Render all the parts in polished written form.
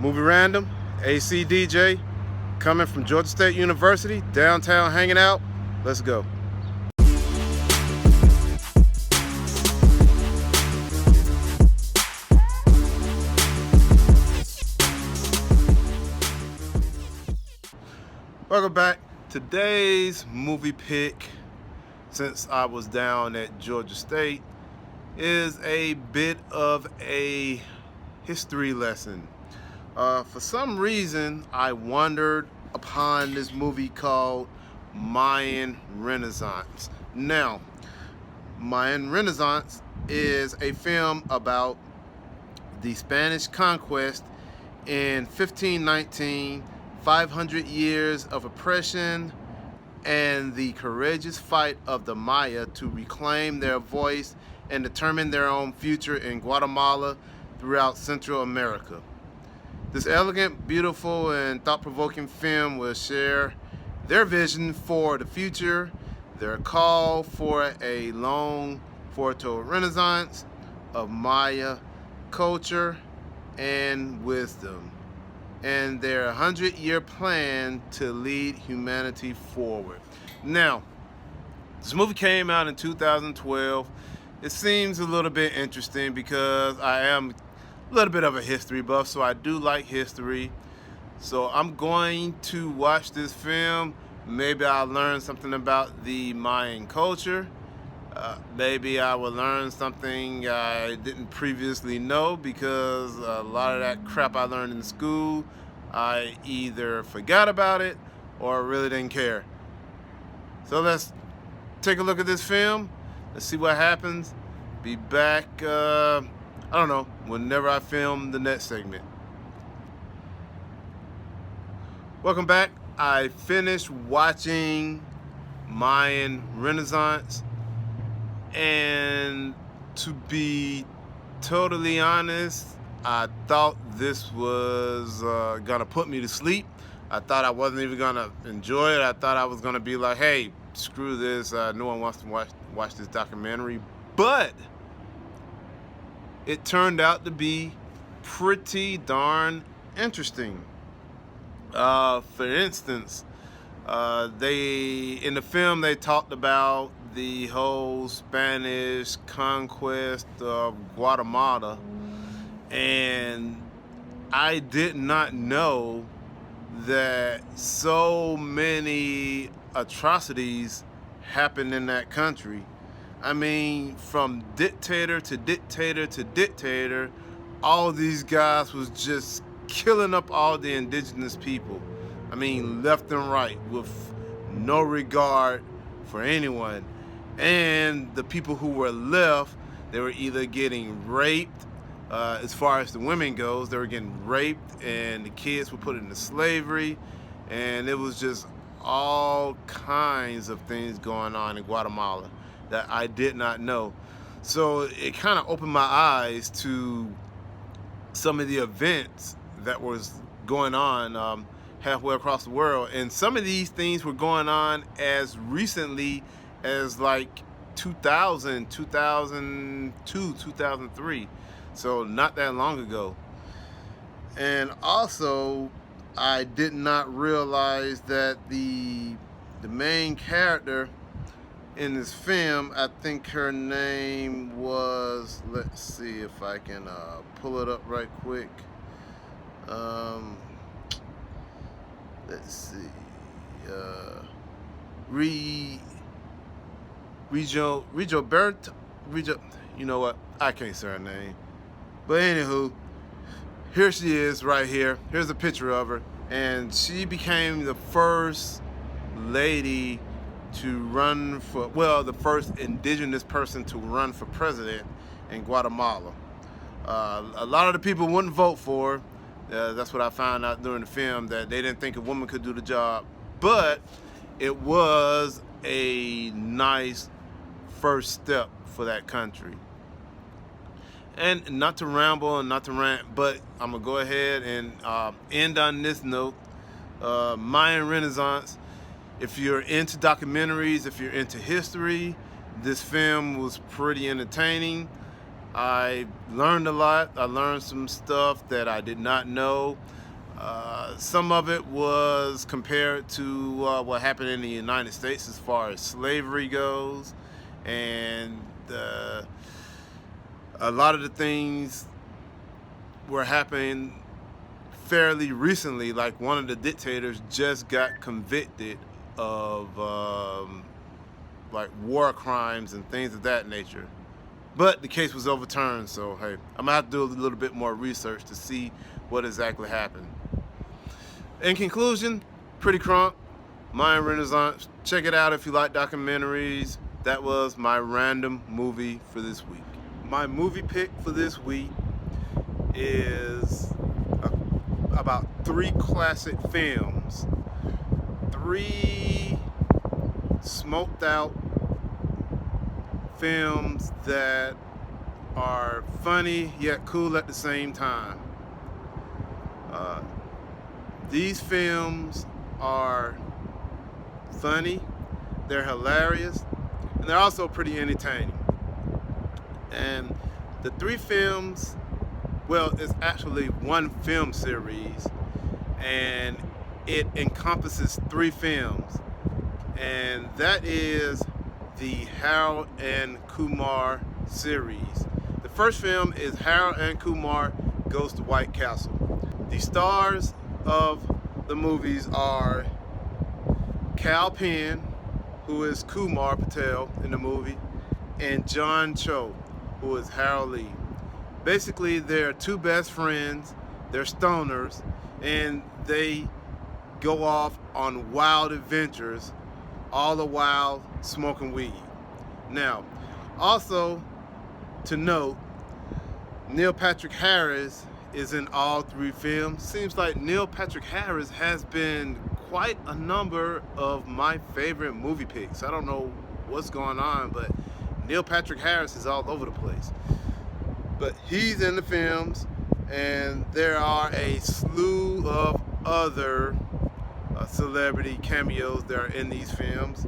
Movie Random, AC DJ, coming from Georgia State University, downtown hanging out. Let's go. Welcome back. Today's movie pick, since I was down at Georgia State, is a bit of a history lesson. For some reason, I wandered upon this movie called Mayan Renaissance. Now, Mayan Renaissance is a film about the Spanish conquest in 1519, 500 years of oppression, and the courageous fight of the Maya to reclaim their voice and determine their own future in Guatemala throughout Central America. This elegant, beautiful, and thought-provoking film will share their vision for the future, their call for a long-foretold renaissance of Maya culture and wisdom, and their 100-year plan to lead humanity forward. Now, this movie came out in 2012. It seems a little bit interesting because I am a little bit of a history buff, so I do like history. So I'm going to watch this film. Maybe I'll learn something about the Mayan culture. Maybe I will learn something I didn't previously know, because a lot of that crap I learned in school, I either forgot about it or really didn't care. So let's take a look at this film. Let's see what happens. Be back, I don't know, whenever I film the next segment. Welcome back. I finished watching Mayan Renaissance, and to be totally honest, I thought this was gonna put me to sleep. I thought I wasn't even gonna enjoy it. I thought I was gonna be like, hey, screw this, no one wants to watch this documentary. But it turned out to be pretty darn interesting. For instance, in the film they talked about the whole Spanish conquest of Guatemala, and I did not know that so many atrocities happened in that country. I mean, from dictator to dictator to dictator, all these guys was just killing up all the indigenous people. I mean, left and right, with no regard for anyone. And the people who were left, they were either getting raped, as far as the women goes, they were getting raped, and the kids were put into slavery, and it was just all kinds of things going on in Guatemala that I did not know. So it kind of opened my eyes to some of the events that was going on halfway across the world. And some of these things were going on as recently as like 2000, 2002, 2003. So not that long ago. And also, I did not realize that the main character in this film, I think her name was, let's see if I can pull it up right quick. Let's see. Regio, you know what? I can't say her name. But anywho, here she is right here. Here's a picture of her. And she became the first lady to run for, well, the first indigenous person to run for president in Guatemala. A lot of the people wouldn't vote for her. That's what I found out during the film, that they didn't think a woman could do the job. But it was a nice first step for that country. And not to ramble and not to rant, but I'm going to go ahead and end on this note. Mayan Renaissance. If you're into documentaries, if you're into history, this film was pretty entertaining. I learned a lot. I learned some stuff that I did not know. Some of it was compared to what happened in the United States as far as slavery goes, and a lot of the things were happening fairly recently. Like one of the dictators just got convicted of like war crimes and things of that nature. But the case was overturned, so hey, I'm gonna have to do a little bit more research to see what exactly happened. In conclusion, pretty crunk, Mayan Renaissance. Check it out if you like documentaries. That was my random movie for this week. My movie pick for this week is about 3 classic films. 3 smoked out films that are funny yet cool at the same time. These films are funny, they're hilarious, and they're also pretty entertaining. And the 3 films, well, it's actually one film series, and it encompasses 3 films, and that is the Harold and Kumar series. The first film is Harold and Kumar Goes to White Castle. The stars of the movies are Kal Penn, who is Kumar Patel in the movie, and John Cho, who is Harold Lee. Basically, they're 2 best friends, they're stoners, and they go off on wild adventures, all the while smoking weed. Now, also to note, Neil Patrick Harris is in all 3 films. Seems like Neil Patrick Harris has been quite a number of my favorite movie picks. I don't know what's going on, but Neil Patrick Harris is all over the place. But he's in the films, and there are a slew of other celebrity cameos that are in these films,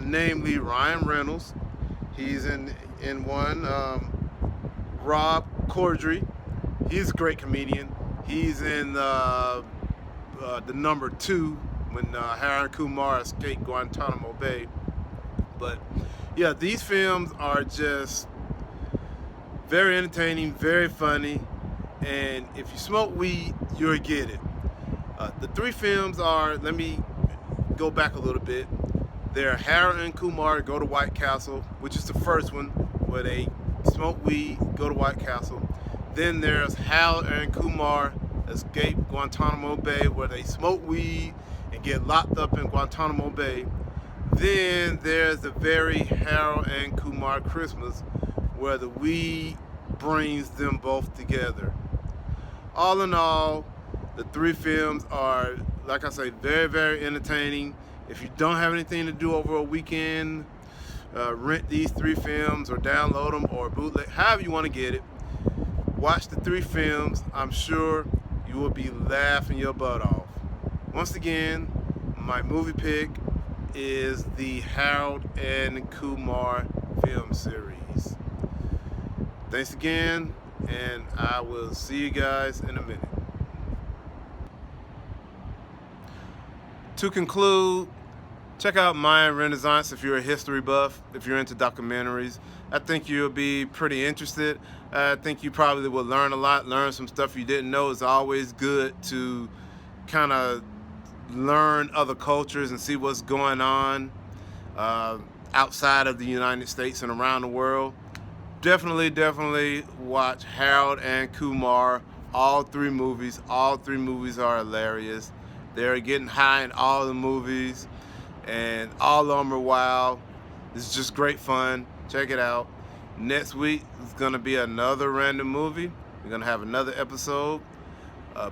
namely Ryan Reynolds. He's in one. Rob Corddry, he's a great comedian. He's in the number 2 when Harold and Kumar escaped Guantanamo Bay. But yeah, these films are just very entertaining, very funny, and if you smoke weed, you'll get it. The 3 films are, let me go back a little bit. They're Harold and Kumar Go to White Castle, which is the first one, where they smoke weed, go to White Castle. Then there's Harold and Kumar Escape Guantanamo Bay, where they smoke weed and get locked up in Guantanamo Bay. Then there's the very Harold and Kumar Christmas, where the weed brings them both together. All in all, the 3 films are, like I say, very, very entertaining. If you don't have anything to do over a weekend, rent these 3 films or download them or bootleg, however you want to get it. Watch the 3 films. I'm sure you will be laughing your butt off. Once again, my movie pick is the Harold and Kumar film series. Thanks again, and I will see you guys in a minute. To conclude, check out Mayan Renaissance if you're a history buff, if you're into documentaries. I think you'll be pretty interested. I think you probably will learn a lot, learn some stuff you didn't know. It's always good to kind of learn other cultures and see what's going on outside of the United States and around the world. Definitely watch Harold and Kumar, all 3 movies. All 3 movies are hilarious. They're getting high in all the movies, and all of them are wild. It's just great fun. Check it out. Next week is gonna be another random movie. We're gonna have another episode.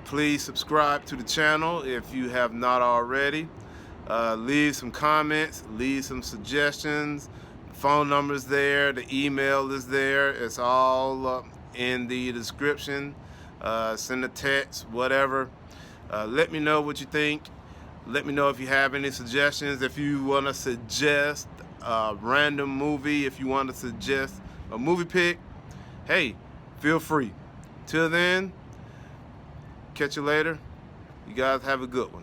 Please subscribe to the channel if you have not already. Leave some comments, leave some suggestions. Phone number's there, the email is there. It's all in the description. Send a text, whatever. Let me know what you think. Let me know if you have any suggestions. If you want to suggest a random movie, if you want to suggest a movie pick, hey, feel free. Till then, catch you later. You guys have a good one.